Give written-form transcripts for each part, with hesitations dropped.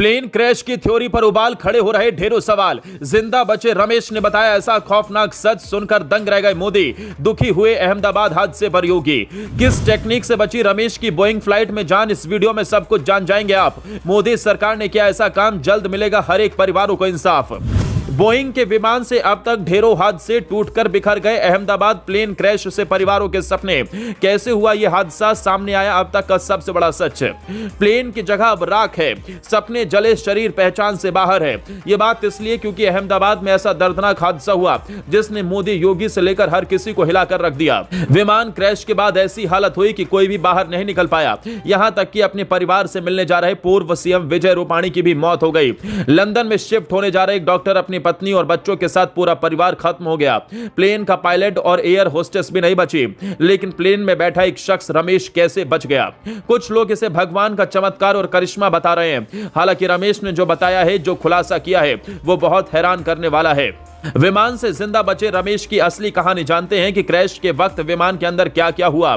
Plane crash की theory पर उबाल खड़े हो रहे ढेरों सवाल। जिंदा बचे रमेश ने बताया ऐसा खौफनाक सच सुनकर दंग रह गए मोदी। दुखी हुए अहमदाबाद हादसे पर योगी। किस टेक्निक से बची रमेश की बोइंग फ्लाइट में जान, इस वीडियो में सब कुछ जान जाएंगे आप। मोदी सरकार ने किया ऐसा काम, जल्द मिलेगा हर एक परिवारों को इंसाफ। बोइंग के विमान से अब तक ढेरों हादसे, टूटकर बिखर गए अहमदाबाद प्लेन क्रैश से परिवारों के सपने। कैसे हुआ यह हादसा, सामने आया अब तक का सबसे बड़ा सच। प्लेन की जगह अब राख है, सपने जले, शरीर पहचान से बाहर है। यह बात इसलिए क्योंकि अहमदाबाद में ऐसा दर्दनाक हादसा हुआ जिसने मोदी, योगी से लेकर हर किसी को हिलाकर रख दिया। विमान क्रैश के बाद ऐसी हालत हुई कि कोई भी बाहर नहीं निकल पाया। यहां तक कि अपने परिवार से मिलने जा रहे पूर्व सीएम विजय रूपाणी की भी मौत हो गई। लंदन में शिफ्ट होने जा रहे एक डॉक्टर, अपनी पत्नी और बच्चों के साथ पूरा परिवार खत्म हो गया। प्लेन का पायलट और एयर होस्टेस भी नहीं बची। लेकिन प्लेन में बैठा एक शख्स रमेश कैसे बच गया? कुछ लोग इसे भगवान का चमत्कार और करिश्मा बता रहे हैं। हालांकि रमेश ने जो बताया है, जो खुलासा किया है, वो बहुत हैरान करने वाला है। विमान से जिंदा बचे रमेश की असली कहानी जानते हैं कि क्रैश के वक्त विमान के अंदर क्या क्या हुआ।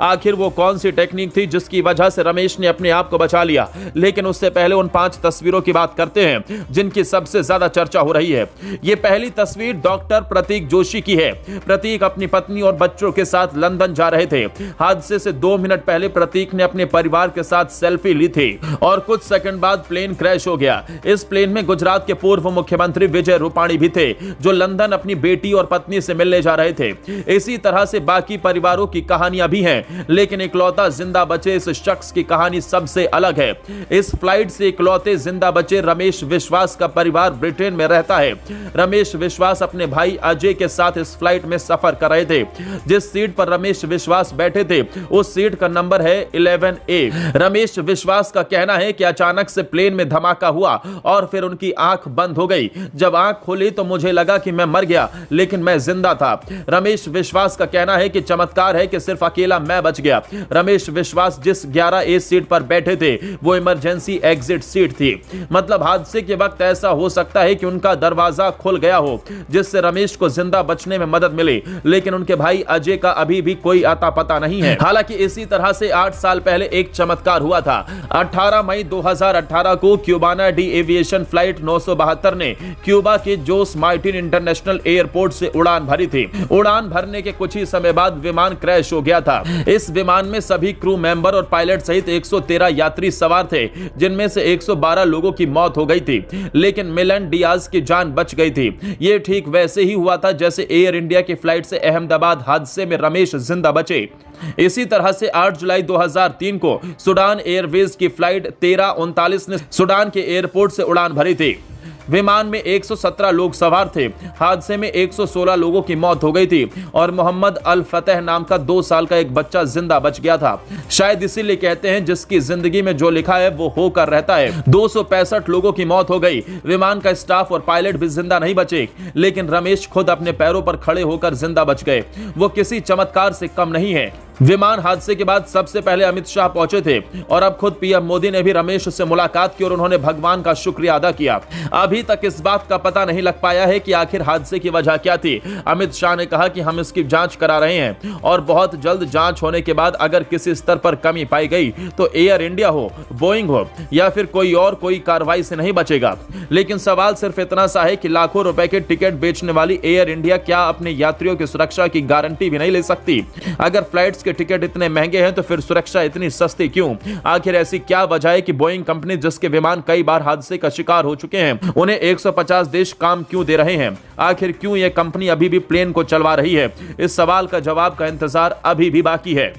आखिर वो कौन सी टेक्निक थी जिसकी वजह से रमेश ने अपने आप को बचा लिया। लेकिन उससे पहले उन 5 तस्वीरों की बात करते हैं जिनकी सबसे ज्यादा चर्चा हो रही है। ये पहली तस्वीर डॉक्टर प्रतीक जोशी की है। प्रतीक अपनी पत्नी और बच्चों के साथ लंदन जा रहे थे। हादसे से 2 मिनट पहले प्रतीक ने अपने परिवार के साथ सेल्फी ली थी और कुछ सेकंड बाद प्लेन क्रैश हो गया। इस प्लेन में गुजरात के पूर्व मुख्यमंत्री विजय रूपाणी भी थे, जो लंदन अपनी बेटी और पत्नी से मिलने जा रहे थे। इसी तरह से बाकी परिवारों की कहानियां भी हैं, लेकिन इकलौता जिंदा बचे इस शख्स की कहानी सबसे अलग है। इस फ्लाइट से इकलौते जिंदा बचे रमेश विश्वास का परिवार ब्रिटेन में रहता है। रमेश विश्वास अपने भाई अजय के साथ इस फ्लाइट में सफर कर रहे थे। जिस सीट पर रमेश विश्वास बैठे थे, उस सीट का नंबर है 11A। रमेश विश्वास का कहना है कि अचानक से प्लेन में धमाका हुआ और फिर उनकी आंख बंद हो गई। जब आंख खोली तो मुझे लगा कि मैं मर गया, लेकिन मैं जिंदा था। रमेश विश्वास का कहना है कि चमत्कार है कि सिर्फ अकेला मैं बच गया। रमेश विश्वास जिस 11A सीट पर बैठे थे, वो इमरजेंसी एग्जिट सीट थी। मतलब हादसे के वक्त ऐसा हो सकता है कि उनका दरवाजा खुल गया हो, जिससे रमेश को जिंदा बचने में मदद मिली। लेकिन उनके भाई अजय का अभी भी कोई आता पता नहीं है। हालांकि इसी तरह से 8 साल पहले एक चमत्कार हुआ था। 18 मई 2018 को क्यूबाना डी एविएशन फ्लाइट 972 ने क्यूबा के जोस मार्टिन इंटरनेशनल एयरपोर्ट से उड़ान भरी थी। उड़ान भरने के कुछ ही समय बाद विमान क्रैश हो गया था। इस विमान में सभी क्रू मेंबर और पायलट सहित 113 यात्री सवार थे, जिनमें से 112 लोगों की मौत हो गई थी। लेकिन मिलन डियाज की जान बच गई थी। यह ठीक वैसे ही हुआ था जैसे एयर इंडिया की फ्लाइट से अहमदाबाद हादसे में रमेश जिंदा बचे। इसी तरह से 8 जुलाई 2003 को सुडान एयरवेज की फ्लाइट 1339 ने सुडान के एयरपोर्ट से उड़ान भरी थी। विमान में 117 लोग सवार थे। हादसे में 116 लोगों की मौत हो गई थी और मोहम्मद अल फतेह नाम का 2 साल का एक बच्चा जिंदा बच गया था। शायद इसीलिए कहते हैं, जिसकी जिंदगी में जो लिखा है वो होकर रहता है। 265 लोगों की मौत हो गई। विमान का स्टाफ और पायलट भी जिंदा नहीं बचे, लेकिन रमेश खुद अपने पैरों पर खड़े होकर जिंदा बच गए। वो किसी चमत्कार से कम नहीं है। विमान हादसे के बाद सबसे पहले अमित शाह पहुंचे थे और अब खुद पीएम मोदी ने भी रमेश से मुलाकात की और उन्होंने भगवान का शुक्रिया अदा किया। अभी तक इस बात का पता नहीं लग पाया है कि आखिर हादसे की वजह क्या थी। अमित शाह ने कहा कि हम इसकी जांच करा रहे हैं और बहुत जल्द जांच होने के बाद अगर किसी स्तर पर कमी पाई गई तो एयर इंडिया हो, बोइंग हो या फिर कोई और, कोई कार्रवाई से नहीं बचेगा। लेकिन सवाल सिर्फ इतना सा है कि लाखों रुपए के टिकट बेचने वाली एयर इंडिया क्या अपने यात्रियों की सुरक्षा की गारंटी भी नहीं ले सकती? अगर फ्लाइट्स के टिकट इतने महंगे हैं तो फिर सुरक्षा इतनी सस्ती क्यों? आखिर ऐसी क्या वजह है कि बोइंग कंपनी, जिसके विमान कई बार हादसे का शिकार हो चुके हैं, उन्हें 150 देश काम क्यों दे रहे हैं? आखिर क्यों यह कंपनी अभी भी प्लेन को चलवा रही है? इस सवाल का जवाब का इंतजार अभी भी बाकी है।